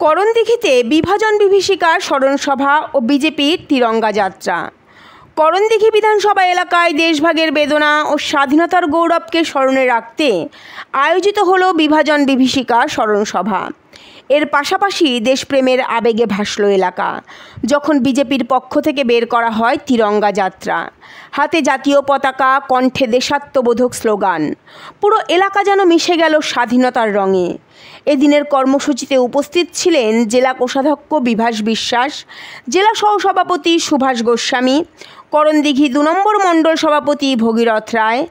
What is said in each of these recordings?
করণদিঘিতে বিভাজন বিভীষিকার স্মরণসভা ও বিজেপির তিরঙ্গা যাত্রা। করণদিঘি বিধানসভা এলাকায় দেশভাগের বেদনা ও স্বাধীনতার গৌরবকে স্মরণে রাখতে আয়োজিত হলো বিভাজন বিভীষিকা স্মরণসভা। এর পাশাপাশি দেশপ্রেমের আবেগে ভাসল এলাকা যখন বিজেপির পক্ষ থেকে বের করা হয় তিরঙ্গা যাত্রা। হাতে জাতীয় পতাকা, কণ্ঠে দেশাত্মবোধক স্লোগান, পুরো এলাকা যেন মিশে গেল স্বাধীনতার রঙে। এদিনের কর্মসূচিতে উপস্থিত ছিলেন জেলা কোষাধ্যক্ষ বিভাস বিশ্বাস, জেলা সহসভাপতি সুভাষ গোস্বামী, করণদিঘি ২ নম্বর মণ্ডল সভাপতি ভগীরথ রায়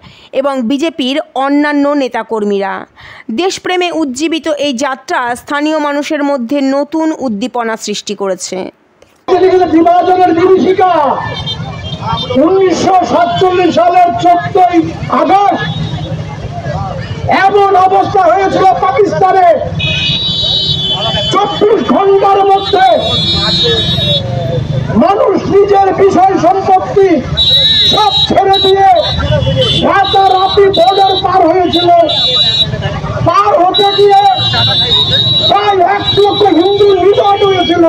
এবং বিজেপির অন্যান্য নেতাকর্মীরা। দেশপ্রেমে উজ্জীবিত এই যাত্রা স্থানীয় মানুষের মধ্যে নতুন উদ্দীপনা সৃষ্টি করেছে। বিভাজনের বিভীষিকা 1947 সালের 14ই আগস্ট এমন অবস্থা হয়েছিল পাকিস্তানে, 24 ঘন্টার মধ্যে মানুষ নিজের বিষয় সম্পত্তি সব ছেড়ে দিয়ে রাতারাতি বর্ডার পার হয়েছিল। পার হতে গিয়ে প্রায় 1 লক্ষ হিন্দু নিধন হয়েছিল,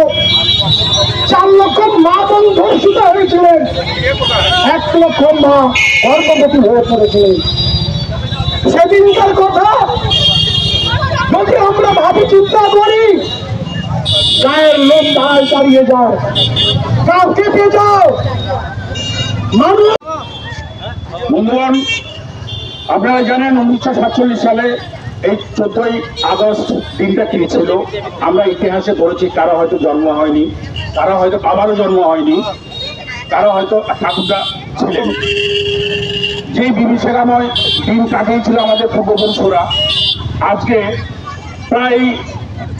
4 লক্ষ মা বোন ধর্ষিত হয়েছিলেন, 1 লক্ষ মা গর্ভবতী হয়ে পড়েছিলেন। সেদিনকার কথা যদি আমরা ভাবি চিন্তা করি, গায়ের লোক দাঁড়িয়ে যায়, গাও কেঁপে যাও। মানুষ বন্ধুগণ, আপনারা জানেন 1947 সালে এই 14ই আগস্ট দিনটা কি ছিল আমরা ইতিহাসে পড়েছি। কারো হয়তো জন্ম হয়নি, কারো হয়তো বাবারও জন্ম হয়নি, কারো হয়তো ঠাকুরদা ছিলেন। যেই বিভীষিকাময় দিন কাটিয়েছিল আমাদের পূর্বপুরুষরা, আজকে প্রায়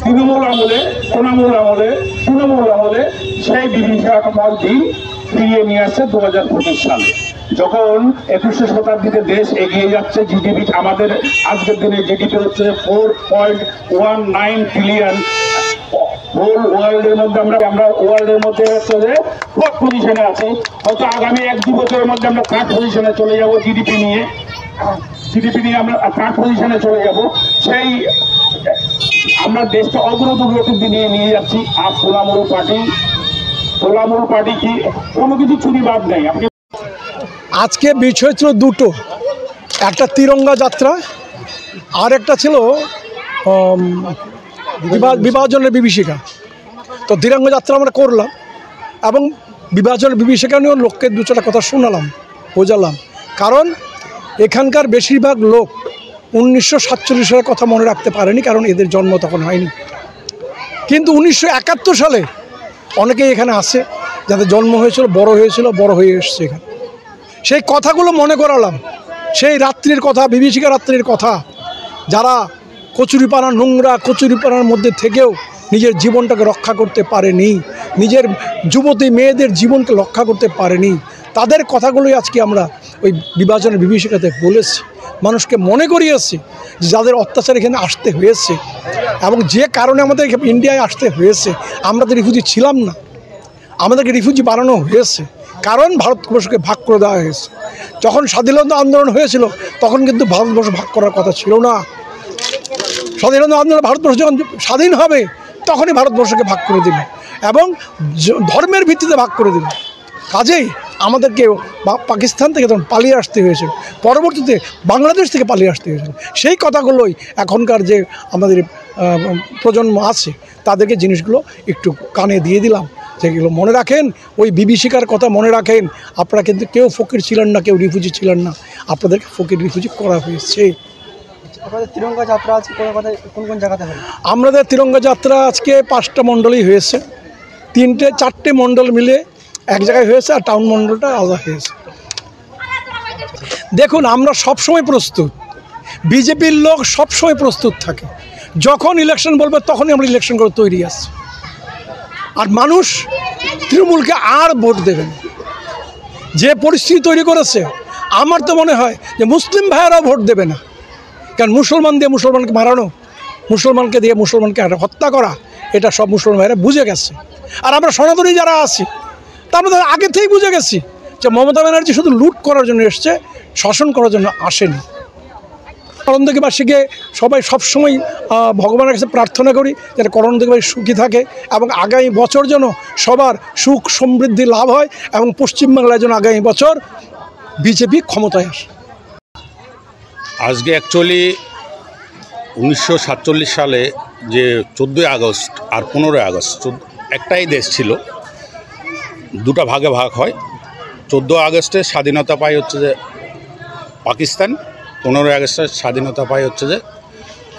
তৃণমূল আমলে সেই বিভীষিকাময় দিন ফিরিয়ে নিয়ে আসছে 2025 সালে। যখন 21শে শতাব্দীতে দেশ এগিয়ে যাচ্ছে, জিডিপি আমাদের আজকের দিনে জিডিপি হচ্ছে 4.19 ট্রিলিয়ন। হোল ওয়ার্ল্ডের মধ্যে আমরা ওয়ার্ল্ডের মধ্যে হচ্ছে যে 4th পজিশনে আছি। হয়তো আগামী 1-2 বছরের মধ্যে আমরা 3rd পজিশনে চলে যাব। জিডিপি নিয়ে আমরা 3rd পজিশনে চলে যাব। সেই আমরা দেশটা অগ্রগতির নিয়ে যাচ্ছি। আর তোলামুল পার্টি কি কোনো কিছু চুরি বাদ নেই। আজকে বিষয় ছিল দুটো, একটা তিরঙ্গা যাত্রা আর একটা ছিল বিভাজনের বিভীষিকা। তো তিরঙ্গা যাত্রা আমরা করলাম এবং বিভাজনের বিভীষিকা নিয়েও লোককে 2-4টা কথা শোনালাম, বোঝালাম। কারণ এখানকার বেশিরভাগ লোক 1947 সালের কথা মনে রাখতে পারেনি, কারণ এদের জন্ম তখন হয়নি। কিন্তু 1971 সালে অনেকেই এখানে আসে, যাদের জন্ম হয়েছিল, বড় হয়ে এসছে এখানে। সেই কথাগুলো মনে করালাম, সেই রাত্রির কথা, বিভীষিকা রাত্রির কথা। যারা কচুরিপানা, নোংরা কচুরিপানার মধ্যে থেকেও নিজের জীবনটাকে রক্ষা করতে পারেনি, নিজের যুবতী মেয়েদের জীবনকে রক্ষা করতে পারেনি, তাদের কথাগুলোই আজকে আমরা ওই বিভাজনের বিভীষিকাতে বলেছি। মানুষকে মনে করিয়েছি যে যাদের অত্যাচার এখানে আসতে হয়েছে এবং যে কারণে আমাদের ইন্ডিয়ায় আসতে হয়েছে। আমরা তো রিফিউজি ছিলাম না, আমাদেরকে রিফিউজি বানানো হয়েছে, কারণ ভারতবর্ষকে ভাগ করে দেওয়া হয়েছে। যখন স্বাধীনতা আন্দোলন হয়েছিল তখন কিন্তু ভারতবর্ষ ভাগ করার কথা ছিল না। স্বাধীনতা আন্দোলন ভারতবর্ষ যখন স্বাধীন হবে তখনই ভারতবর্ষকে ভাগ করে দিল এবং ধর্মের ভিত্তিতে ভাগ করে দিল। কাজেই আমাদেরকে পাকিস্তান থেকে তখন পালিয়ে আসতে হয়েছিল, পরবর্তীতে বাংলাদেশ থেকে পালিয়ে আসতে হয়েছিল। সেই কথাগুলোই এখনকার যে আমাদের প্রজন্ম আছে তাদেরকে জিনিসগুলো একটু কানে দিয়ে দিলাম, যেগুলো মনে রাখেন, ওই বিভীষিকার কথা মনে রাখেন। আপনারা কিন্তু কেউ ফকির ছিলেন না, কেউ রিফিউজি ছিলেন না, আপনাদেরকে ফকির রিফিউজি করা হয়েছে। আপনাদের তিরঙ্গা যাত্রা আছে কোন জায়গাতে হবে? আমাদের তিরঙ্গা যাত্রা আজকে 5টা মণ্ডলই হয়েছে, 3-4টে মণ্ডল মিলে এক জায়গায় হয়েছে, আর টাউন মণ্ডলটা আলাদা হয়েছে। দেখুন, আমরা সবসময় প্রস্তুত, বিজেপির লোক সবসময় প্রস্তুত থাকে। যখন ইলেকশন বলবে তখনই আমরা ইলেকশন করে তৈরি আছি। আর মানুষ তৃণমূলকে আর ভোট দেবেন, যে পরিস্থিতি তৈরি করেছে আমার তো মনে হয় যে মুসলিম ভাইয়েরাও ভোট দেবে না। কারণ মুসলমান দিয়ে মুসলমানকে মারানো, মুসলমানকে দিয়ে মুসলমানকে হত্যা করা, এটা সব মুসলমান ভাইয়েরা বুঝে গেছে। আর আমরা সনাতনী যারা আছি তা আমরা আগে থেকেই বুঝে গেছি যে মমতা ব্যানার্জি শুধু লুট করার জন্য এসছে, শাসন করার জন্য আসেনি। করণদিঘিবাসীকে সবাই সবসময় ভগবানের কাছে প্রার্থনা করি যাতে করণদিঘিবাসী সুখী থাকে এবং আগামী বছর যেন সবার সুখ সমৃদ্ধি লাভ হয় এবং পশ্চিমবাংলায় যেন আগামী বছর বিজেপি ক্ষমতায় আসে। আজকে অ্যাকচুয়ালি 1947 সালে যে 14ই আগস্ট আর 15ই আগস্ট একটাই দেশ ছিল, দুটা ভাগে ভাগ হয়। 14 আগস্টে স্বাধীনতা পায় হচ্ছে যে পাকিস্তান, 15ই আগস্টে স্বাধীনতা পায় হচ্ছে যে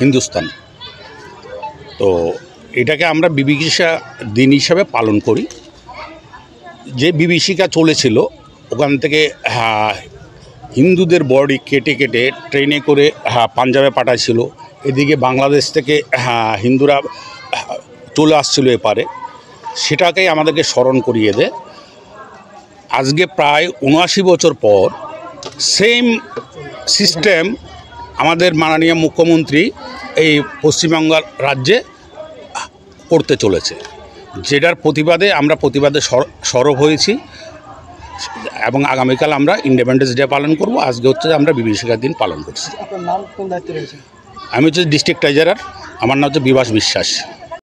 হিন্দুস্তান। তো এটাকে আমরা বিভীষিকা দিন হিসাবে পালন করি। যে বিভীষিকা চলেছিল ওখান থেকে হিন্দুদের বডি কেটে কেটে ট্রেনে করে পাঞ্জাবে পাঠাইছিল, এদিকে বাংলাদেশ থেকে হিন্দুরা চলে আসছিল এপারে, সেটাকেই আমাদেরকে স্মরণ করিয়ে দেয়। আজকে প্রায় 79 বছর পর সেম সিস্টেম আমাদের মাননীয় মুখ্যমন্ত্রী এই পশ্চিমবঙ্গ রাজ্যে করতে চলেছে, যেটার প্রতিবাদে আমরা সরব হয়েছি এবং আগামীকাল আমরা ইন্ডিপেন্ডেন্স ডে পালন করব। আজকে হচ্ছে আমরা বিভীষিকা দিন পালন করছি। আপনার নাম কোন দায়িত্বে রয়েছে? আমি হচ্ছে ডিস্ট্রিক্ট ট্রেজারার, আমার নাম হচ্ছে বিভাস বিশ্বাস।